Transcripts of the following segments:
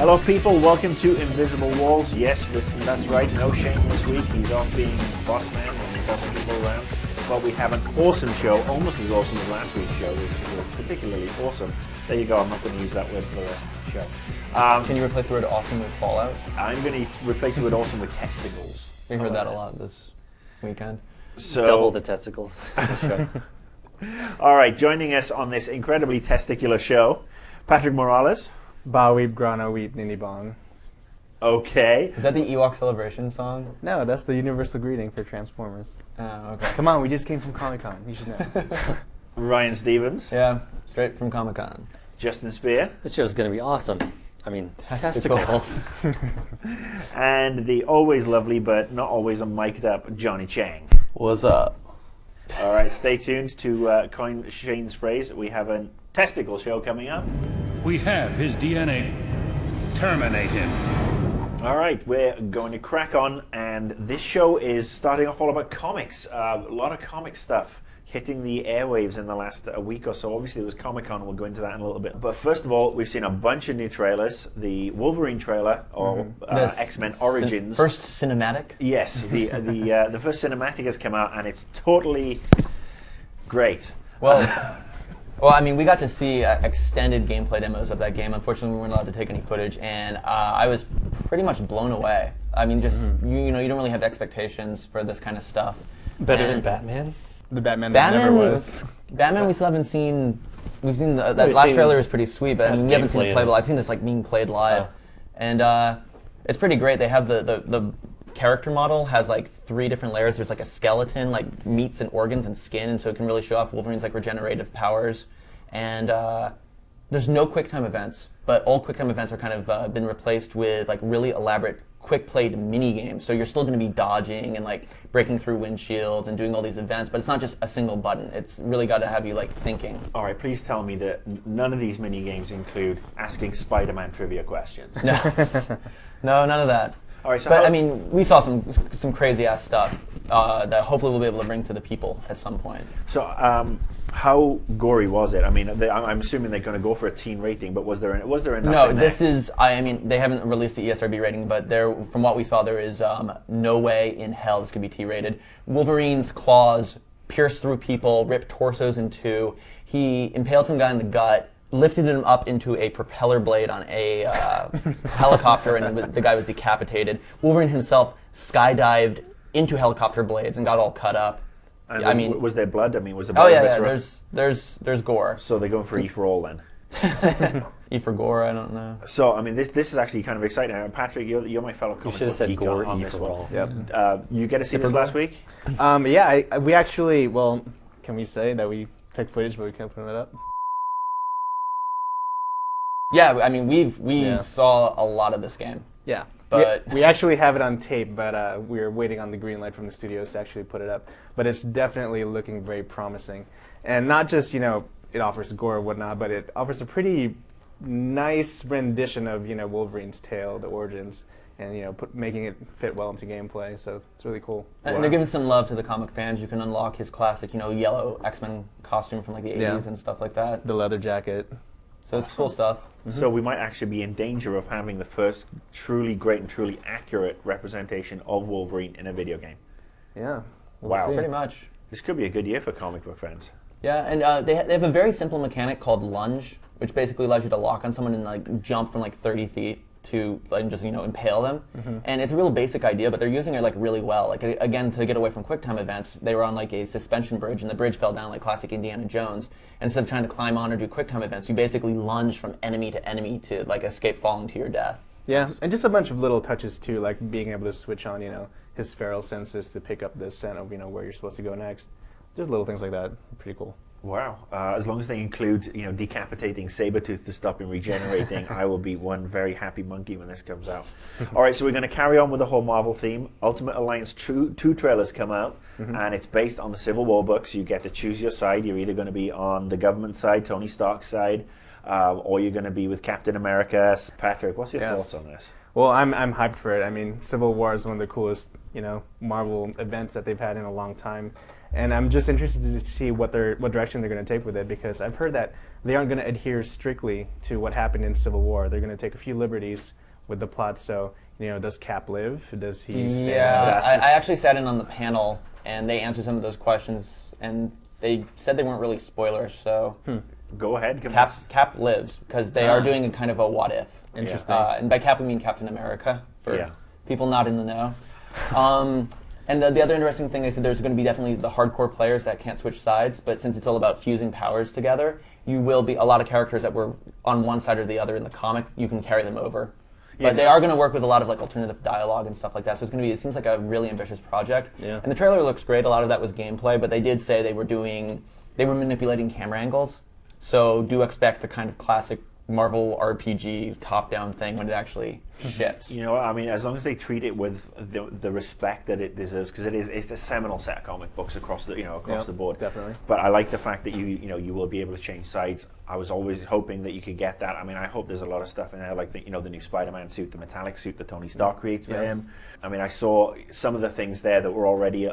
Hello people, welcome to Invisible Walls. Yes, that's right, no Shane this week. He's off being boss man and bossing people around. But we have an awesome show, almost as awesome as last week's show, which was particularly awesome. There you go, I'm not going to use that word for the rest of the show. Can you replace the word awesome with Fallout? I'm going to replace the word awesome with testicles. We heard that a lot this weekend. So, double the testicles. All right, joining us on this incredibly testicular show, Patrick Morales. Ba weep grana weep nini bong. Okay. Is that the Ewok celebration song? No, that's the universal greeting for Transformers. Oh, okay. Come on, we just came from Comic-Con. You should know. Ryan Stevens. Yeah, straight from Comic-Con. Justin Spear. This show's going to be awesome. I mean, Testicles. And the always lovely but not always mic'd up Johnny Chang. What's up? All right, stay tuned to coin Shane's phrase. We have a testicle show coming up. We have his DNA. Terminate him. All right, we're going to crack on, and this show is starting off all about comics. A lot of comic stuff hitting the airwaves in the last week or so. Obviously, it was Comic-Con. We'll go into that in a little bit. But first of all, we've seen a bunch of new trailers. The Wolverine trailer, or X-Men Origins. First cinematic? Yes, the first cinematic has come out, and it's totally great. Well, I mean, we got to see extended gameplay demos of that game. Unfortunately, we weren't allowed to take any footage, and I was pretty much blown away. I mean, just you know, you don't really have expectations for this kind of stuff. Better than Batman? The Batman that never was. Batman, we still haven't seen. We've seen that last trailer is pretty sweet, but I mean, we haven't seen it playable. I've seen this like being played live, and it's pretty great. They have the character model has like 3 different layers. There's like a skeleton, like meats and organs and skin, and so it can really show off Wolverine's like regenerative powers. And there's no QuickTime events, but all QuickTime events are kind of been replaced with like really elaborate quick-played mini games. So you're still going to be dodging and like breaking through windshields and doing all these events, but it's not just a single button. It's really got to have you like thinking. All right, please tell me that none of these mini games include asking Spider-Man trivia questions. No, no, none of that. All right, so but I mean, we saw some crazy ass stuff that hopefully we'll be able to bring to the people at some point. So, how gory was it? I mean, I'm assuming they're going to go for a teen rating, but was there enough? No, this is. I mean, they haven't released the ESRB rating, but from what we saw, there is no way in hell this could be T-rated. Wolverine's claws pierce through people, rip torsos in 2. He impaled some guy in the gut, lifted him up into a propeller blade on a helicopter, and the guy was decapitated. Wolverine himself skydived into helicopter blades and got all cut up. And was there blood? I mean, was there blood? Oh yeah, there's gore. So they're going for E for all then. E for gore, I don't know. So I mean, this is actually kind of exciting. Patrick, you're my fellow comic book geek. You should have said gore, on E this for one. all. Yep. You get to see this last week? Yeah, we actually, well, can we say that we took footage but we can't put it up? Yeah, I mean, we saw a lot of this game. Yeah. But we actually have it on tape, but we're waiting on the green light from the studios to actually put it up. But it's definitely looking very promising. And not just, you know, it offers gore or whatnot, but it offers a pretty nice rendition of, you know, Wolverine's tale, the origins, and, you know, making it fit well into gameplay. So it's really cool. And they're giving some love to the comic fans. You can unlock his classic, you know, yellow X-Men costume from like the 80s and stuff like that. The leather jacket. So it's cool stuff. Mm-hmm. So we might actually be in danger of having the first truly great and truly accurate representation of Wolverine in a video game. Yeah. Wow. See. Pretty much. This could be a good year for comic book fans. Yeah, and they have a very simple mechanic called lunge, which basically allows you to lock on someone and like jump from like 30 feet to like just, you know, impale them. Mm-hmm. And it's a real basic idea, but they're using it like really well. Like again, to get away from QuickTime events, they were on like a suspension bridge and the bridge fell down like classic Indiana Jones. And instead of trying to climb on or do QuickTime events, you basically lunge from enemy to like escape falling to your death. Yeah, and just a bunch of little touches too, like being able to switch on, you know, his feral senses to pick up the scent of, you know, where you're supposed to go next. Just little things like that. Pretty cool. Wow. As long as they include, you know, decapitating Sabretooth to stop him regenerating, I will be one very happy monkey when this comes out. All right, so we're going to carry on with the whole Marvel theme. Ultimate Alliance 2 trailers come out, and it's based on the Civil War books. You get to choose your side. You're either going to be on the government side, Tony Stark's side, or you're going to be with Captain America. Patrick, what's your thoughts on this? Well, I'm hyped for it. I mean, Civil War is one of the coolest, you know, Marvel events that they've had in a long time. And I'm just interested to see what direction they're going to take with it, because I've heard that they aren't going to adhere strictly to what happened in Civil War. They're going to take a few liberties with the plot. So, does Cap live? Does he stay? Yeah, I actually sat in on the panel, and they answered some of those questions, and they said they weren't really spoilers. So Go ahead. Cap lives, because they are doing a kind of a what if. Interesting. And by Cap we mean Captain America for people not in the know. And the other interesting thing, they said there's going to be definitely the hardcore players that can't switch sides, but since it's all about fusing powers together, you will be a lot of characters that were on one side or the other in the comic, you can carry them over. But they are going to work with a lot of alternative dialogue and stuff like that, so it's going to be, it seems like a really ambitious project. Yeah. And the trailer looks great, a lot of that was gameplay, but they did say they were manipulating camera angles, so do expect a kind of classic Marvel RPG top-down thing when it actually ships. As long as they treat it with the respect that it deserves, because it's a seminal set of comic books across the board. Definitely. But I like the fact that you will be able to change sides. I was always hoping that you could get that. I hope there's a lot of stuff in there, like the new Spider-Man suit, the metallic suit that Tony Stark creates for him. I saw some of the things there that were already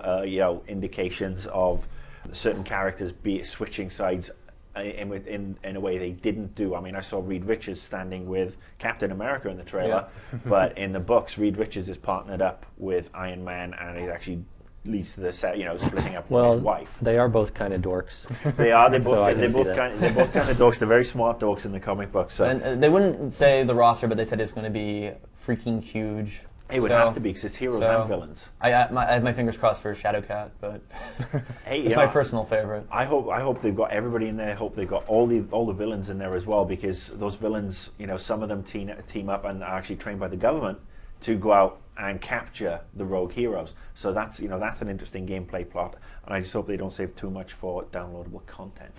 indications of certain characters switching sides in a way they didn't do. I saw Reed Richards standing with Captain America in the trailer, but in the books, Reed Richards is partnered up with Iron Man, and it actually leads to the splitting up with his wife. They are both kind of dorks. They are. They're So I both can see that. they're both kind of dorks. They're very smart dorks in the comic books. So. And they wouldn't say the roster, but they said it's going to be freaking huge. It would have to be, because it's heroes and villains. I have my fingers crossed for Shadowcat, but it's my personal favorite. I hope they've got everybody in there. I hope they've got all the villains in there as well, because those villains, some of them team up and are actually trained by the government to go out and capture the rogue heroes. So that's an interesting gameplay plot, and I just hope they don't save too much for downloadable content.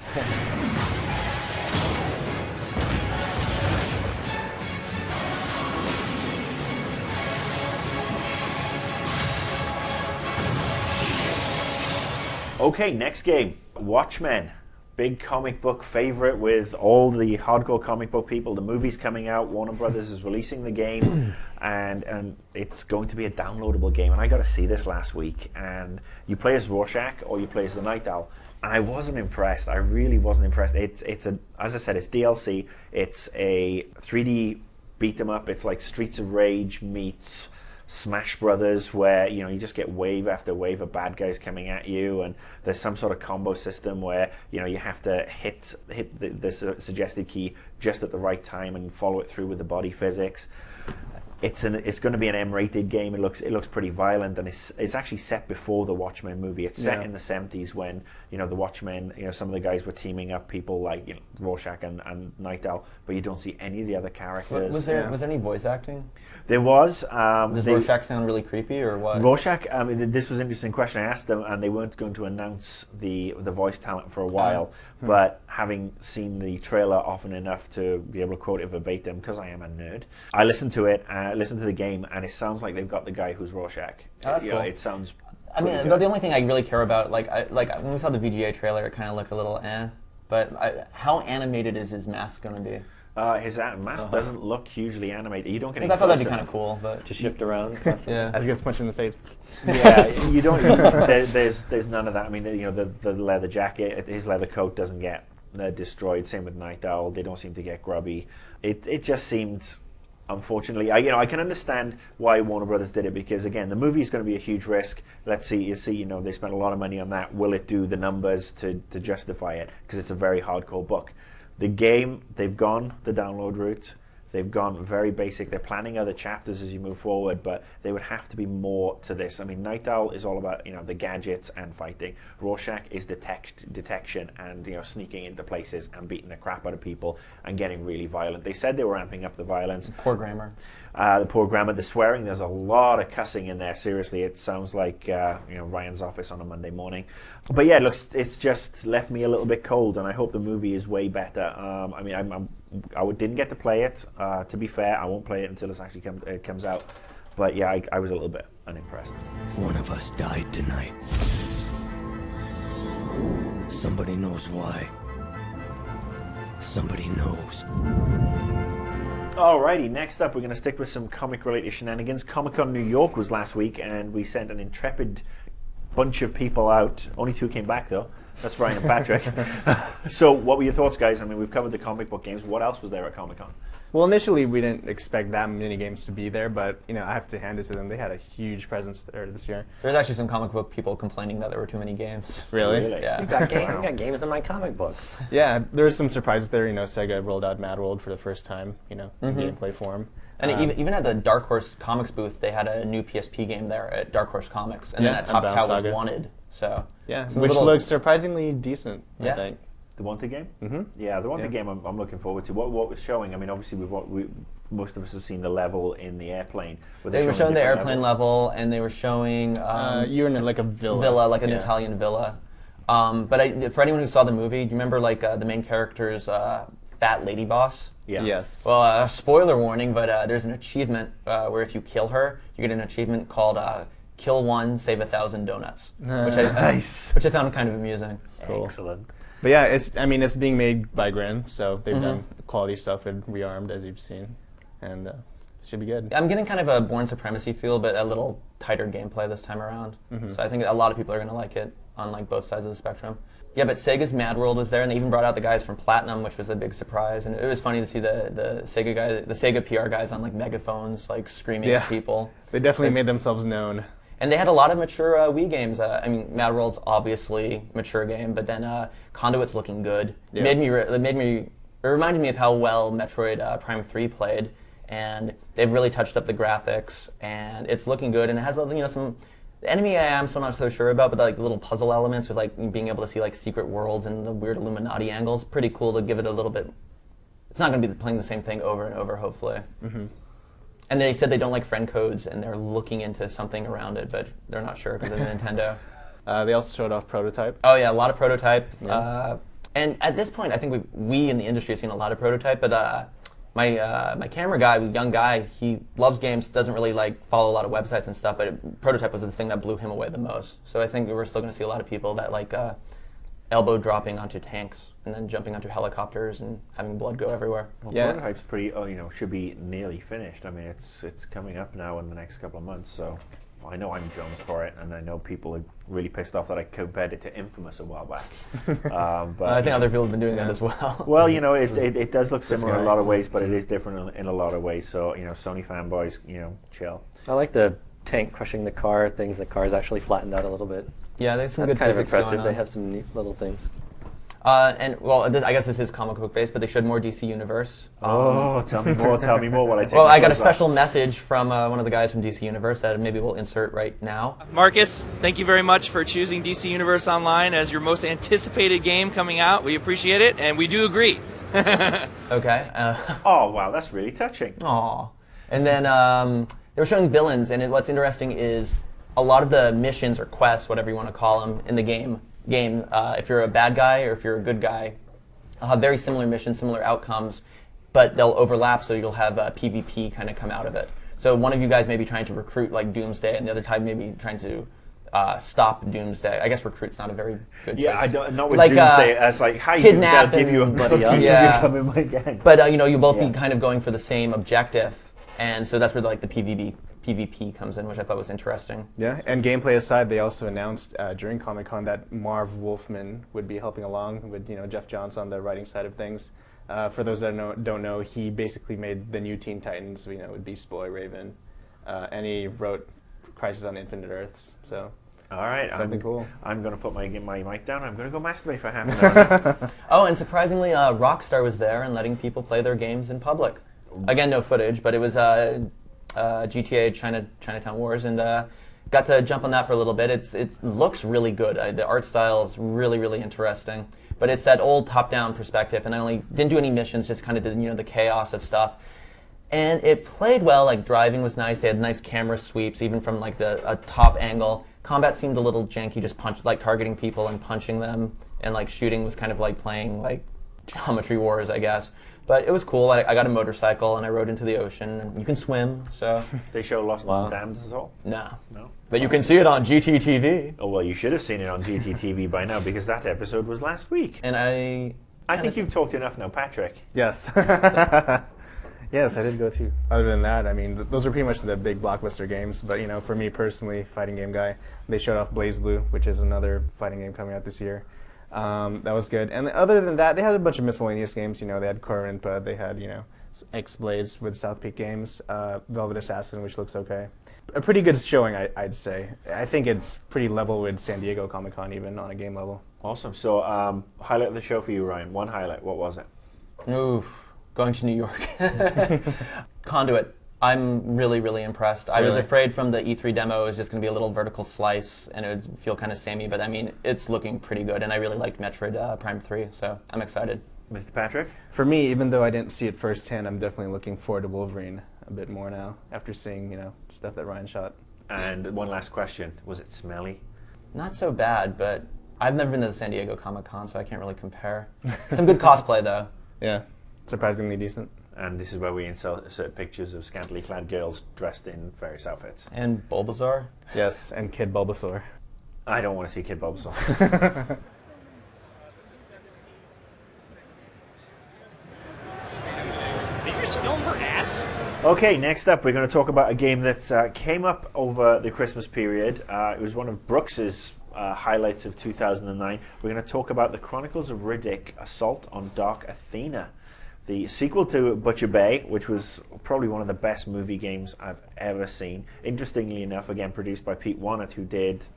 Okay, next game, Watchmen. Big comic book favorite with all the hardcore comic book people. The movie's coming out. Warner Brothers is releasing the game, and it's going to be a downloadable game. And I got to see this last week. And you play as Rorschach or you play as the Night Owl. And I wasn't impressed. I really wasn't impressed. As I said, it's DLC. It's a 3D beat 'em up. It's like Streets of Rage meets Smash Brothers, where you just get wave after wave of bad guys coming at you, and there's some sort of combo system where you have to hit the suggested key just at the right time and follow it through with the body physics. It's going to be an M-rated game. It looks pretty violent, and it's actually set before the Watchmen movie. It's set in the 70s when the Watchmen, some of the guys were teaming up, people like Rorschach and Night Owl, but you don't see any of the other characters. Was there any voice acting? There was. Does Rorschach sound really creepy, or what? Rorschach. This was an interesting question. I asked them, and they weren't going to announce the voice talent for a while. But having seen the trailer often enough to be able to quote it verbatim, because I am a nerd, I listened to it, listened to the game, and it sounds like they've got the guy who's Rorschach. Oh, that's cool. It sounds. But the only thing I really care about, like when we saw the VGA trailer, it kind of looked a little But how animated is his mask going to be? His mask doesn't look hugely animated. You don't get. I thought that'd be kind of cool, but to shift around. Yeah, as he gets punched in the face. Yeah, you don't. There's none of that. The leather jacket, his leather coat doesn't get destroyed. Same with Night Owl. They don't seem to get grubby. It just seemed. Unfortunately, I can understand why Warner Brothers did it, because again, the movie is going to be a huge risk. Let's see, they spent a lot of money on that. Will it do the numbers to justify it? Because it's a very hardcore book. The game, they've gone the download route. They've gone very basic. They're planning other chapters as you move forward, but there would have to be more to this. Night Owl is all about the gadgets and fighting. Rorschach is detection and sneaking into places and beating the crap out of people and getting really violent. They said they were ramping up the violence. Poor grammar. The swearing. There's a lot of cussing in there. Seriously, it sounds like Ryan's office on a Monday morning. But yeah, it's just left me a little bit cold, and I hope the movie is way better. I didn't get to play it. To be fair, I won't play it until it actually comes out. But yeah, I was a little bit unimpressed. One of us died tonight. Somebody knows why. Somebody knows. Alrighty, next up we're going to stick with some comic-related shenanigans. Comic-Con New York was last week, and we sent an intrepid bunch of people out. Only 2 came back though. That's Ryan and Patrick. So what were your thoughts, guys? I mean, we've covered the comic book games. What else was there at Comic-Con? Well, initially we didn't expect that many games to be there, but I have to hand it to them. They had a huge presence there this year. There's actually some comic book people complaining that there were too many games. Really? Yeah. We got games in my comic books. Yeah, there was some surprises there. Sega rolled out Mad World for the first time, in gameplay form. And even at the Dark Horse Comics booth, they had a new PSP game there at Dark Horse Comics, and then at Top Cow was Wanted. So yeah, which looks surprisingly decent. Yeah. I think. The Wanted game? Mm-hmm. Yeah, the Wanted game I'm looking forward to. What was showing? I mean, obviously most of us have seen the level in the airplane. They were showing the airplane level, and they were showing you're in like a villa. Like an Italian villa. But for anyone who saw the movie, do you remember like the main character's fat lady boss? Yeah. Yes. Well, spoiler warning, but there's an achievement where if you kill her, you get an achievement called "Kill One, Save 1,000 Donuts," which I found kind of amusing. Cool. Excellent. But yeah, it's being made by Grimm, so they've done quality stuff and Rearmed, as you've seen, and it should be good. I'm getting kind of a Born Supremacy feel, but a little tighter gameplay this time around. So I think a lot of people are going to like it on like both sides of the spectrum. Yeah, but Sega's Mad World was there, and they even brought out the guys from Platinum, which was a big surprise. And it was funny to see the Sega guys, the Sega PR guys on like megaphones, like screaming at people. They definitely made themselves known. And they had a lot of mature Wii games. I mean, Mad World's obviously a mature game, but then Conduit's looking good. Yeah. It reminded me of how well Metroid Prime 3 played, and they've really touched up the graphics, and it's looking good. And it has some. The enemy I'm still not so sure about, but like little puzzle elements with like being able to see like secret worlds and the weird Illuminati angles. Pretty cool to give it a little bit. It's not going to be playing the same thing over and over, hopefully. Mm-hmm. And they said they don't like friend codes, and they're looking into something around it, but they're not sure because of Nintendo. They also showed off Prototype. Oh yeah, a lot of Prototype. Yeah. And at this point, I think we in the industry have seen a lot of Prototype, but my camera guy, was a young guy, he loves games, doesn't really like follow a lot of websites and stuff, but Prototype was the thing that blew him away the most. So I think we're still going to see a lot of people that like elbow dropping onto tanks and then jumping onto helicopters and having blood go everywhere. Well, Prototype's pretty, should be nearly finished. I mean, it's coming up now in the next couple of months, so I know I'm Jones for it, and I know people are really pissed off that I compared it to Infamous a while back. But I think other people have been doing that as well. Well, it does look similar in a lot of ways, but it is different in a lot of ways. So, Sony fanboys, chill. I like the tank crushing the car things. The car's actually flattened out a little bit. Yeah, there's some That's good kind of physics impressive. going on. They have some neat little things. I guess this is comic book based, but they showed more DC Universe. Tell me more what I take. Well, I got a special message from one of the guys from DC Universe that maybe we'll insert right now. Marcus, thank you very much for choosing DC Universe Online as your most anticipated game coming out. We appreciate it, and we do agree. Okay. Oh, wow, that's really touching. Aw. And then they were showing villains, and what's interesting is a lot of the missions or quests, whatever you want to call them, in the game, if you're a bad guy or if you're a good guy, they'll have very similar missions, similar outcomes, but they'll overlap, so you'll have PvP kind of come out of it. So one of you guys may be trying to recruit like Doomsday, and the other time may be trying to stop Doomsday. I guess recruit's not a very good choice. Yeah, I don't know what like, Doomsday as like, hi, kidnap Doomsday, I'll give you a buddy up. Yeah. Come in my gang. But you'll both be kind of going for the same objective, and so that's where like the PvP comes in, which I thought was interesting. Yeah, and gameplay aside, they also announced during Comic-Con that Marv Wolfman would be helping along with Jeff Johns on the writing side of things. For those that don't know, he basically made the new Teen Titans, with Beast Boy, Raven, and he wrote Crisis on Infinite Earths. So, all right, something cool. I'm going to put my mic down. I'm going to go masturbate for half an hour. Oh, and surprisingly, Rockstar was there and letting people play their games in public. Again, no footage, but it was GTA Chinatown Wars, and got to jump on that for a little bit. It looks really good. The art style is really, really interesting. But it's that old top-down perspective, and I only didn't do any missions, just kind of did the chaos of stuff. And it played well. Like driving was nice. They had nice camera sweeps, even from like a top angle. Combat seemed a little janky, just targeting people and punching them, and like shooting was kind of like playing like Geometry Wars, I guess. But it was cool. I got a motorcycle and I rode into the ocean. And you can swim, so. They show Lost and Damned as well? No. But you can see it on GTTV. Oh, well, you should have seen it on GTTV by now, because that episode was last week. And I think you've talked enough now, Patrick. Yes. Yes, I did go too. Other than that, I mean, those are pretty much the big blockbuster games. But for me personally, fighting game guy, they showed off BlazBlue, which is another fighting game coming out this year. That was good. And other than that, they had a bunch of miscellaneous games. They had Corinth, they had X-Blades with South Peak Games, Velvet Assassin, which looks okay. A pretty good showing, I'd say. I think it's pretty level with San Diego Comic-Con, even on a game level. Awesome. So, highlight of the show for you, Ryan. One highlight. What was it? Oof, going to New York. Conduit. I'm really, really impressed. I was afraid from the E3 demo it was just going to be a little vertical slice and it would feel kind of samey, but I mean, it's looking pretty good, and I really liked Metroid Prime 3, so I'm excited. Mr. Patrick? For me, even though I didn't see it firsthand, I'm definitely looking forward to Wolverine a bit more now after seeing, stuff that Ryan shot. And one last question. Was it smelly? Not so bad, but I've never been to the San Diego Comic-Con, so I can't really compare. Some good cosplay, though. Yeah, surprisingly decent. And this is where we insert pictures of scantily clad girls dressed in various outfits. And Bulbasaur? Yes, and Kid Bulbasaur. I don't want to see Kid Bulbasaur. Did you just film her ass? Okay, next up we're going to talk about a game that came up over the Christmas period. It was one of Brooks's highlights of 2009. We're going to talk about the Chronicles of Riddick: Assault on Dark Athena, the sequel to Butcher Bay, which was probably one of the best movie games I've ever seen. Interestingly enough, again produced by Pete Wannett,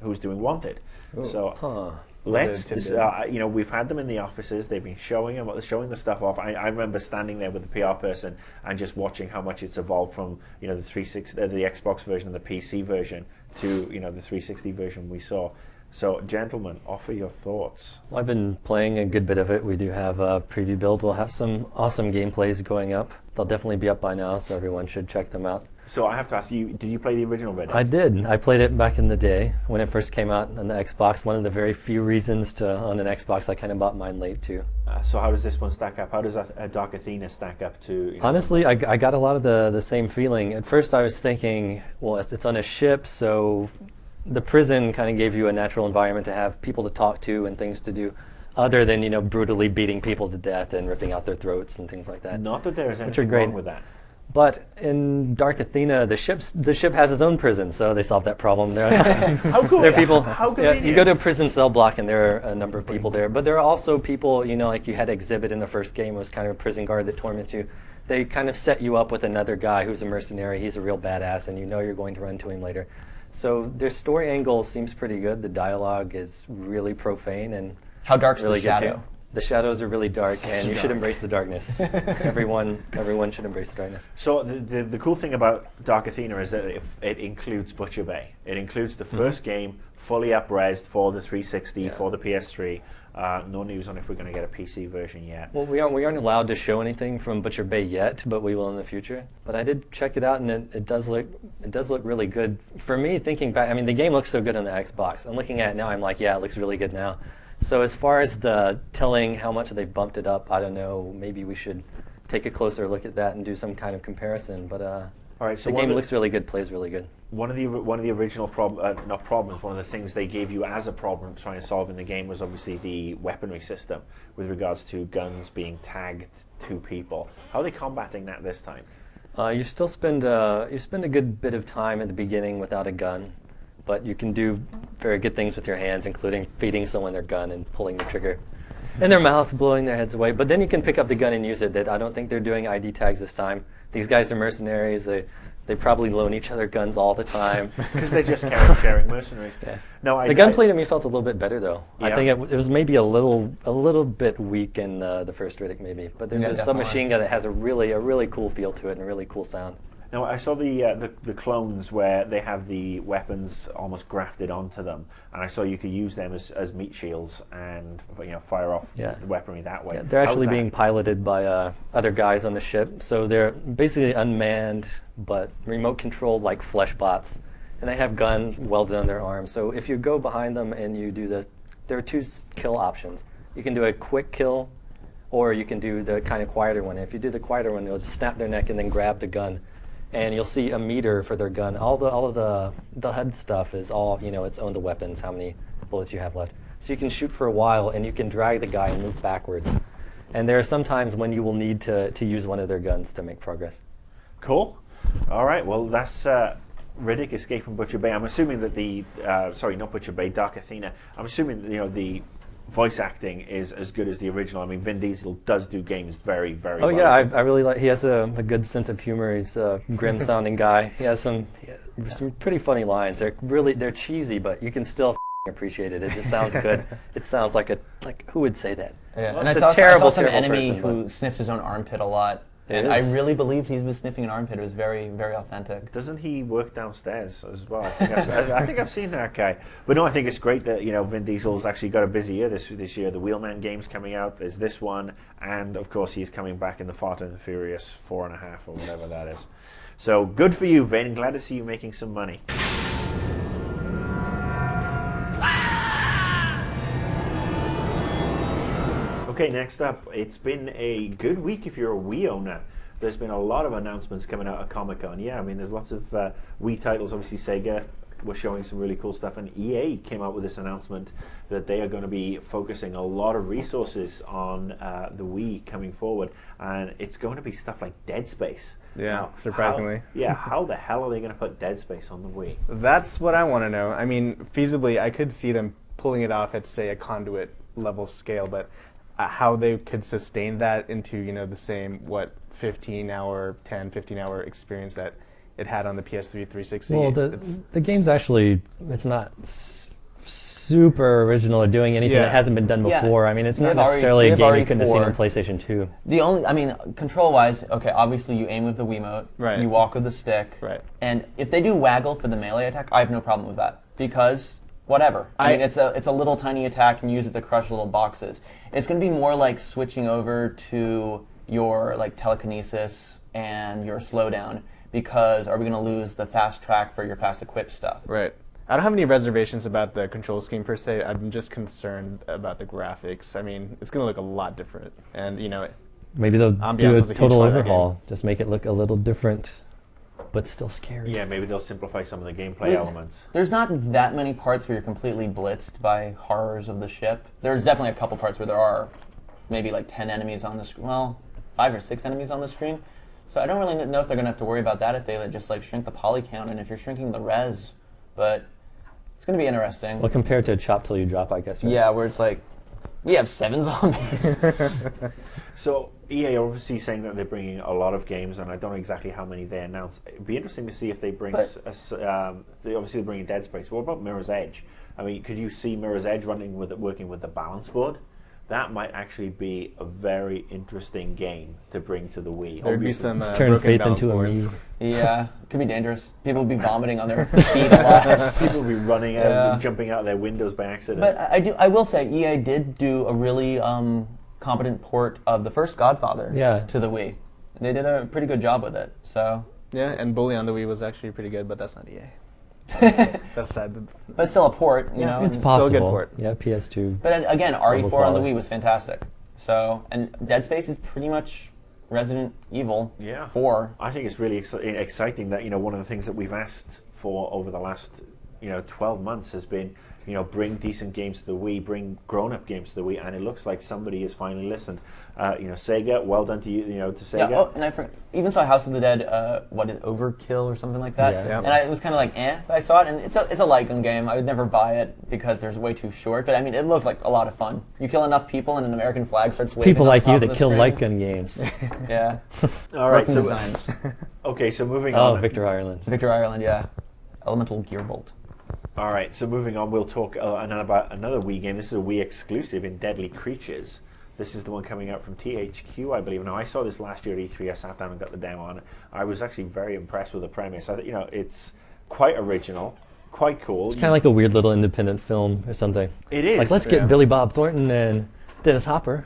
who's doing Wanted. Ooh. So we've had them in the offices. They've been showing the stuff off. I remember standing there with the PR person and just watching how much it's evolved from the 360, the Xbox version and the PC version to the 360 version we saw. So, gentlemen, offer your thoughts. Well, I've been playing a good bit of it. We do have a preview build. We'll have some awesome gameplays going up. They'll definitely be up by now, so everyone should check them out. So I have to ask you, did you play the original Riddick? I did. I played it back in the day when it first came out on the Xbox. One of the very few reasons to own an Xbox. I kind of bought mine late, too. So how does this one stack up? How does Dark Athena stack up to... Honestly, I got a lot of the same feeling. At first I was thinking, well, it's on a ship, so... The prison kind of gave you a natural environment to have people to talk to and things to do, other than brutally beating people to death and ripping out their throats and things like that. Not that there is anything wrong with that. But in Dark Athena, the ship has its own prison, so they solved that problem. How cool! There are people. How convenient. You go to a prison cell block, and there are a number of people there. But there are also people, like you had Exhibit in the first game, was kind of a prison guard that torments you. They kind of set you up with another guy who's a mercenary. He's a real badass, and you're going to run to him later. So their story angle seems pretty good. The dialogue is really profane and how dark's really the shadow? The shadows are really dark, and you should embrace the darkness. everyone should embrace the darkness. So the cool thing about Dark Athena is that it includes Butcher Bay. It includes the first game, fully up-resed for the 360, for the PS3. No news on if we're going to get a PC version yet. Well, we aren't allowed to show anything from Butcher Bay yet, but we will in the future. But I did check it out, and it does look really good. For me, thinking back, I mean, the game looks so good on the Xbox. I'm looking at it now, I'm like, yeah, it looks really good now. So as far as the telling how much they've bumped it up, I don't know. Maybe we should take a closer look at that and do some kind of comparison. But all right, so the game looks really good, plays really good. One of the original one of the things they gave you as a problem to try and solve in the game was obviously the weaponry system with regards to guns being tagged to people. How are they combating that this time? You still spend a good bit of time at the beginning without a gun, but you can do very good things with your hands, including feeding someone their gun and pulling the trigger in their mouth, blowing their heads away. But then you can pick up the gun and use it. I don't think they're doing ID tags this time. These guys are mercenaries. They probably loan each other guns all the time. Because they're just sharing mercenaries. Yeah. No, the gunplay to me felt a little bit better, though. Yeah. I think it was maybe a little bit weak in the first Riddick, maybe. But there's a submachine gun that has a really cool feel to it and a really cool sound. Now, I saw the clones where they have the weapons almost grafted onto them, and I saw you could use them as meat shields and fire off the weaponry that way. Yeah, they're actually being piloted by other guys on the ship, so they're basically unmanned but remote controlled like flesh bots, and they have guns welded on their arms. So if you go behind them and you do there are two kill options. You can do a quick kill, or you can do the kind of quieter one. If you do the quieter one, you'll just snap their neck and then grab the gun. And you'll see a meter for their gun. All of the HUD stuff is all, it's own the weapons, how many bullets you have left. So you can shoot for a while, and you can drag the guy and move backwards. And there are some times when you will need to use one of their guns to make progress. Cool. All right. Well, that's Riddick Escape from Butcher Bay. I'm assuming that the sorry, not Butcher Bay, Dark Athena. I'm assuming that, the voice acting is as good as the original. I mean, Vin Diesel does do games very, very well. Oh yeah, I really like. He has a good sense of humor. He's a grim-sounding guy. He has some pretty funny lines. They're cheesy, but you can still appreciate it. It just sounds good. It sounds like who would say that? Yeah. Well, And I saw some enemy who sniffs his own armpit a lot. And I really believed he was sniffing an armpit. It was very, very authentic. Doesn't he work downstairs as well? I think I've seen that guy. But no, I think it's great that Vin Diesel's actually got a busy year this year. The Wheelman game's coming out. There's this one, and of course he's coming back in the Fast and the Furious 4.5 or whatever that is. So good for you, Vin. Glad to see you making some money. Okay, next up, it's been a good week if you're a Wii owner. There's been a lot of announcements coming out of Comic-Con. Yeah, I mean, there's lots of Wii titles. Obviously, Sega was showing some really cool stuff, and EA came out with this announcement that they are going to be focusing a lot of resources on the Wii coming forward, and it's going to be stuff like Dead Space. Yeah, now, surprisingly. How the hell are they going to put Dead Space on the Wii? That's what I want to know. I mean, feasibly, I could see them pulling it off at, say, a conduit level scale, but how they could sustain that into the same 15-hour experience that it had on the PS3 360. Well, the game's actually, it's not super original or doing anything that hasn't been done before. I mean, it's not necessarily a game you couldn't have seen on PlayStation 2. Control-wise, okay, obviously you aim with the Wiimote, right. You walk with the stick, right. And if they do waggle for the melee attack, I have no problem with that, because whatever. I mean, it's a little tiny attack, and you use it to crush little boxes. It's going to be more like switching over to your telekinesis and your slowdown, because are we going to lose the fast track for your fast equip stuff? Right. I don't have any reservations about the control scheme per se. I'm just concerned about the graphics. I mean, it's going to look a lot different, and maybe they'll do a total overhaul, just make it look a little different, but still scary. Yeah, maybe they'll simplify some of the gameplay elements. There's not that many parts where you're completely blitzed by horrors of the ship. There's definitely a couple parts where there are maybe 10 enemies on the screen. Well, 5 or 6 enemies on the screen. So I don't really know if they're going to have to worry about that if they just shrink the poly count and if you're shrinking the res. But it's going to be interesting. Well, compared to Chop Till You Drop, I guess. Right? Yeah, where it's we have 7 zombies. So EA are obviously saying that they're bringing a lot of games, and I don't know exactly how many they announced. It'd be interesting to see if they bring. They obviously bringing Dead Space. What about Mirror's Edge? I mean, could you see Mirror's Edge working with the balance board? That might actually be a very interesting game to bring to the Wii. There'd be some turn Faith into a meme. Yeah, could be dangerous. People would be vomiting on their feet a lot. People would be running out and jumping out their windows by accident. But I will say, EA did do a really competent port of the first Godfather to the Wii. They did a pretty good job with it. So yeah, and Bully on the Wii was actually pretty good, but that's not EA. That's sad. But still a port, It's possible. Still a good port. Yeah, PS2. But again, RE4 on the Wii was fantastic. So, and Dead Space is pretty much Resident Evil 4. I think it's really exciting that one of the things that we've asked for over the last 12 months has been bring decent games to the Wii, bring grown-up games to the Wii, and it looks like somebody has finally listened. Sega, well done to you, to Sega. Yeah, and I even saw House of the Dead, what is Overkill or something like that. Yeah. And it was kind of but I saw it, and it's a Lycan game. I would never buy it because there's way too short, but I mean, it looked like a lot of fun. You kill enough people, and an American flag starts waving. People like you that kill screen. light gun games. Yeah. All right. So designs. Okay, so moving on. Oh, Victor Ireland. Victor Ireland, yeah. Elemental Gearbolt. All right, so moving on, we'll talk about another Wii game. This is a Wii exclusive in Deadly Creatures. This is the one coming out from THQ, I believe. Now, I saw this last year at E3. I sat down and got the demo on it. I was actually very impressed with the premise. I thought, it's quite original, quite cool. It's kind of like a weird little independent film or something. It is. Let's get Billy Bob Thornton and Dennis Hopper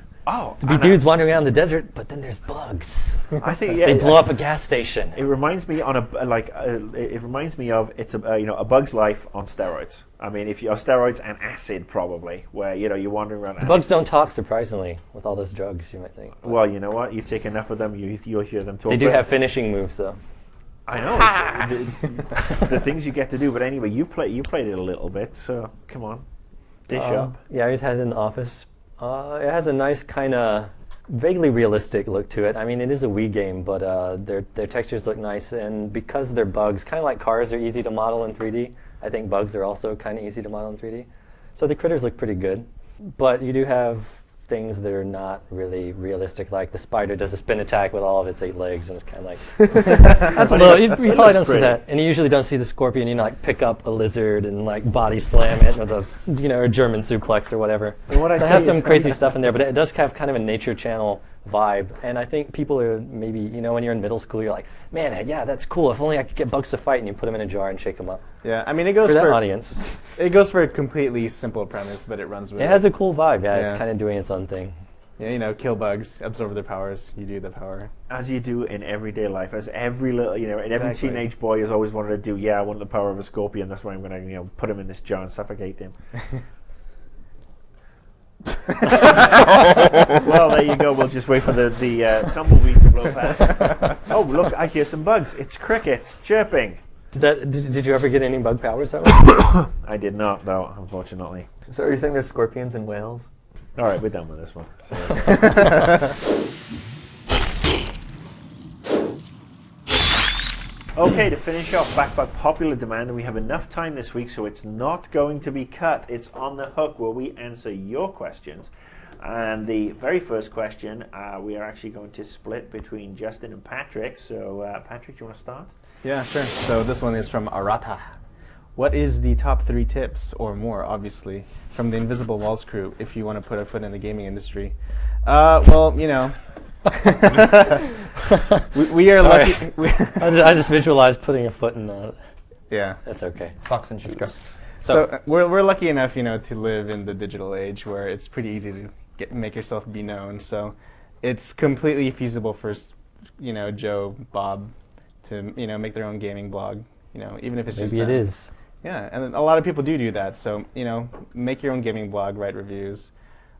to be dudes wandering around the desert, but then there's bugs. I think they blow up a gas station. It reminds me it reminds me of A Bug's Life on steroids. I mean, if you're steroids and acid, probably, where you're wandering around. The bugs don't talk, surprisly, with all those drugs. You might think. But well, you know what? You take enough of them, you'll hear them talk. They do have finishing moves, though. I know the things you get to do. But anyway, you played it a little bit, so come on, dish up. Yeah, I had it in the office. It has a nice kind of vaguely realistic look to it. I mean, it is a Wii game, but their textures look nice, and because they're bugs, kind of like cars are easy to model in 3D, I think bugs are also kind of easy to model in 3D. So the critters look pretty good, but you do have things that are not really realistic, like the spider does a spin attack with all of its 8 legs, and it's kind of like that's a little. You probably don't see that, and you usually don't see the scorpion. Like pick up a lizard and like body slam it with a a German suplex or whatever. So it has some crazy stuff in there, but it does have kind of a Nature Channel vibe, and I think people are maybe when you're in middle school, you're like, man, yeah, that's cool. If only I could get bugs to fight, and you put them in a jar and shake them up. Yeah, I mean, it goes for that audience. It goes for a completely simple premise, but it runs with it. It has a cool vibe. Yeah, it's kind of doing its own thing. Yeah, kill bugs, absorb their powers. You do the power. As you do in everyday life, as every little, and every teenage boy has always wanted to do. Yeah, I want the power of a scorpion. That's why I'm going to, put him in this jar and suffocate him. Well, there you go. We'll just wait for the tumbleweed to blow past. Oh, look! I hear some bugs. It's crickets chirping. Did you ever get any bug powers that way? I did not, though, unfortunately. So are you saying there's scorpions in Wales? All right, we're done with this one. Okay, to finish off, back by popular demand, and we have enough time this week, so it's not going to be cut. It's On the Hook, where we answer your questions. And the very first question, we are actually going to split between Justin and Patrick. So, Patrick, do you want to start? Yeah, sure. So this one is from Arata. What is the top 3 tips, or more, obviously, from the Invisible Walls crew if you want to put a foot in the gaming industry? Well, we are lucky. I just visualized putting a foot in the... Yeah. That's okay. Socks and shoes. So we're lucky enough, to live in the digital age where it's pretty easy to make yourself be known. So it's completely feasible for, Joe, Bob, to, make their own gaming blog. Even if it's maybe just it is. Yeah, and a lot of people do that. So, make your own gaming blog, write reviews.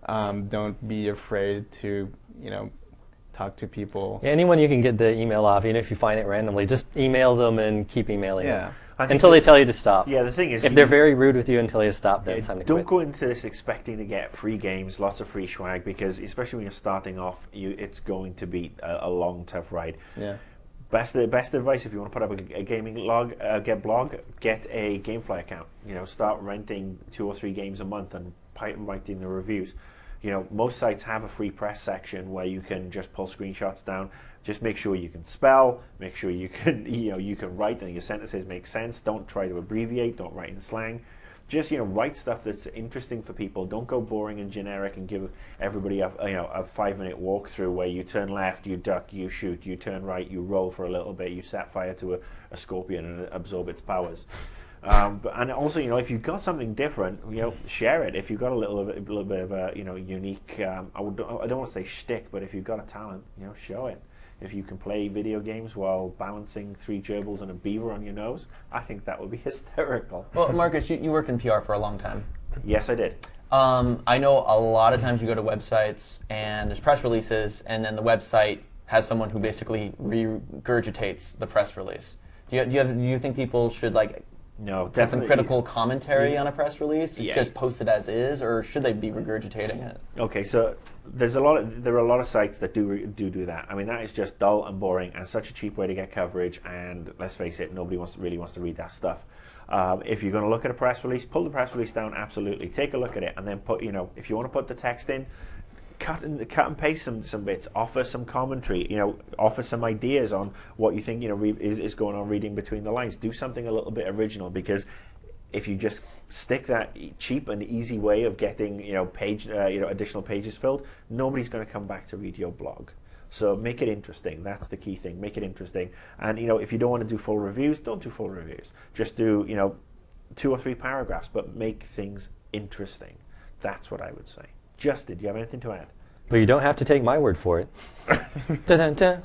Don't be afraid to, talk to people. Yeah, anyone you can get the email off, even if you find it randomly, just email them and keep emailing them. Until they tell you to stop. Yeah, the thing is... if they're very rude with you and tell you to stop, then it's time to quit. Don't go into this expecting to get free games, lots of free swag, because especially when you're starting off, it's going to be a long, tough ride. Yeah. Best advice if you want to put up a gaming blog, get a GameFly account. Start renting 2 or 3 games a month and writing the reviews. Most sites have a free press section where you can just pull screenshots down. Just make sure you can spell. Make sure you can you can write and your sentences make sense. Don't try to abbreviate. Don't write in slang. Just write stuff that's interesting for people. Don't go boring and generic and give everybody a 5-minute walkthrough where you turn left, you duck, you shoot, you turn right, you roll for a little bit, you set fire to a scorpion and absorb its powers. And also, if you've got something different, share it. If you've got a little bit of a unique, I don't want to say shtick, but if you've got a talent, show it. If you can play video games while balancing 3 gerbils and a beaver on your nose, I think that would be hysterical. Well, Marcus, you worked in PR for a long time. Yes, I did. I know a lot of times you go to websites and there's press releases, and then the website has someone who basically regurgitates the press release. Do you think people should No, have some critical commentary on a press release? Yeah. Just post it as is, or should they be regurgitating it? Okay, so there are a lot of sites that do that. I mean, that is just dull and boring and such a cheap way to get coverage. And let's face it, nobody really wants to read that stuff. If you're going to look at a press release, pull the press release down. Absolutely, take a look at it, and then put. If you want to put the text in, cut and paste some bits. Offer some commentary. Offer some ideas on what you think is going on. Reading between the lines. Do something a little bit original, because if you just stick that cheap and easy way of getting additional pages filled, nobody's going to come back to read your blog. So make it interesting. That's the key thing. Make it interesting. And if you don't want to do full reviews, don't do full reviews. Just do 2 or 3 paragraphs, but make things interesting. That's what I would say. Justin, do you have anything to add? But you don't have to take my word for it. Dun-dun-dun.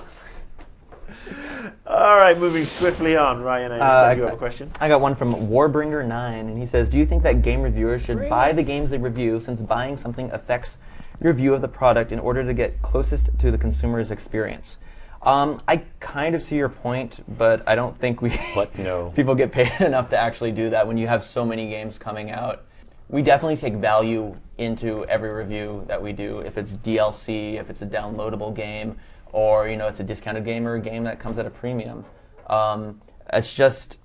All right, moving swiftly on. Ryan, I think you have a question. I got one from Warbringer9, and he says, do you think that game reviewers should buy the games they review, since buying something affects your view of the product in order to get closest to the consumer's experience? I kind of see your point, but I don't think people get paid enough to actually do that when you have so many games coming out. We definitely take value into every review that we do. If it's DLC, if it's a downloadable game, or it's a discounted game or a game that comes at a premium. It's just,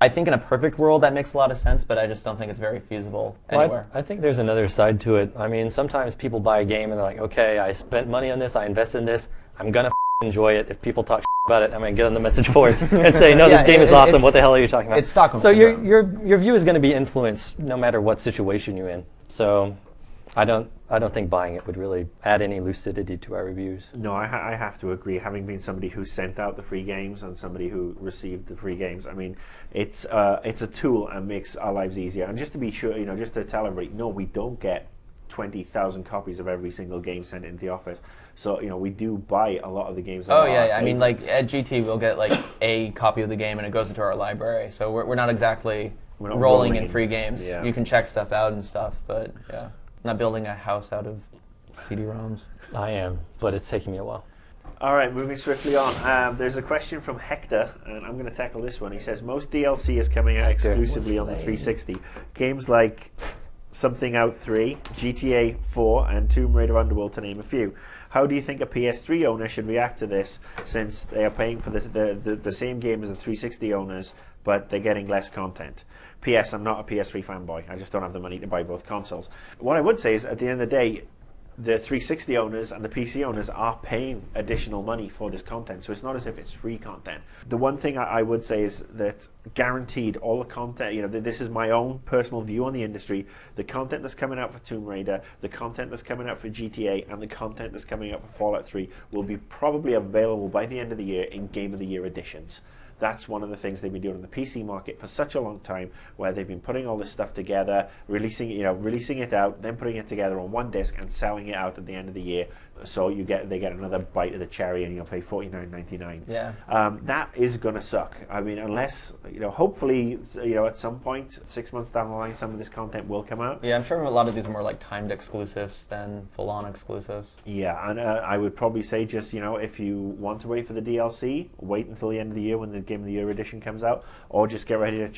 I think in a perfect world that makes a lot of sense, but I just don't think it's very feasible anywhere. I think there's another side to it. I mean, sometimes people buy a game and they're like, okay, I spent money on this, I invested in this, I'm gonna enjoy it. If people talk about it, I'm gonna get on the message boards and say, no, this game is awesome. What the hell are you talking about? It's Stockholm So syndrome. your view is going to be influenced no matter what situation you're in. So I don't think buying it would really add any lucidity to our reviews. No, I have to agree. Having been somebody who sent out the free games and somebody who received the free games, I mean, it's a tool and makes our lives easier. And just to be sure, just to tell everybody, no, we don't get 20,000 copies of every single game sent into the office. So we do buy a lot of the games. Oh yeah, I mean, like at GT we'll get like a copy of the game and it goes into our library. So we're not exactly rolling in free games. Yeah. You can check stuff out and stuff, but yeah, I'm not building a house out of CD-ROMs. I am, but it's taking me a while. All right, moving swiftly on. There's a question from Hector, and I'm going to tackle this one. He says, most DLC is coming out exclusively on the 360. Games like Something Out 3, GTA 4, and Tomb Raider Underworld, to name a few. How do you think a PS3 owner should react to this, since they are paying for the same game as the 360 owners, but they're getting less content? P.S. I'm not a PS3 fanboy. I just don't have the money to buy both consoles. What I would say is, at the end of the day, the 360 owners and the PC owners are paying additional money for this content, so it's not as if it's free content. The one thing I would say is that guaranteed all the content, this is my own personal view on the industry, the content that's coming out for Tomb Raider, the content that's coming out for GTA, and the content that's coming out for Fallout 3 will be probably available by the end of the year in Game of the Year editions. That's one of the things they've been doing in the PC market for such a long time, where they've been putting all this stuff together, releasing it out, then putting it together on one disc and selling it out at the end of the year. So they get another bite of the cherry, and you'll pay $49.99. Yeah. That is gonna suck. I mean, unless hopefully at some point, 6 months down the line, some of this content will come out. Yeah, I'm sure a lot of these are more like timed exclusives than full-on exclusives. Yeah, and I would probably say just if you want to wait for the DLC, wait until the end of the year when the Game of the Year edition comes out, or just get ready to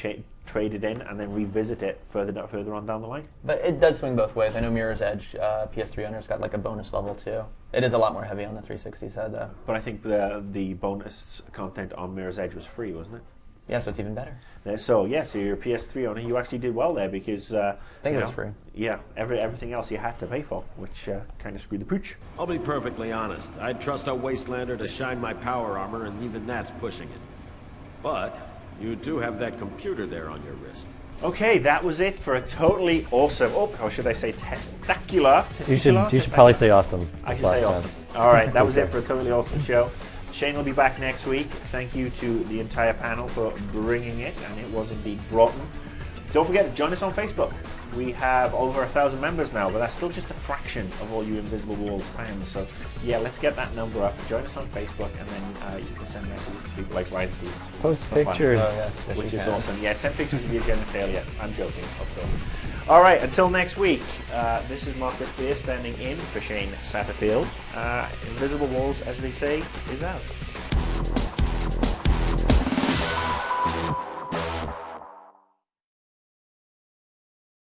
trade it in and then revisit it further on down the line. But it does swing both ways. I know Mirror's Edge PS3 owners got like a bonus level too. It is a lot more heavy on the 360 side though. But I think the bonus content on Mirror's Edge was free, wasn't it? Yeah, so it's even better. So you're a PS3 owner. You actually did well there, because I think it was free. Yeah, everything else you had to pay for, which kind of screwed the pooch. I'll be perfectly honest. I'd trust a Wastelander to shine my power armor, and even that's pushing it. But you do have that computer there on your wrist. Okay, that was it for a totally awesome, or should I say testacular? You should probably say awesome. I should say awesome. All right, that was it for a totally awesome show. Shane will be back next week. Thank you to the entire panel for bringing it, and it was indeed rotten. Don't forget to join us on Facebook. We have over 1,000 members now, but that's still just a fraction of all you Invisible Walls fans. So yeah, let's get that number up. Join us on Facebook, and then you can send messages to people like Ryan Stevens. Post pictures. Oh, yes, Which is awesome. Yeah, send pictures of your genitalia. I'm joking, of course. All right, until next week, this is Marcus Beer standing in for Shane Satterfield. Invisible Walls, as they say, is out.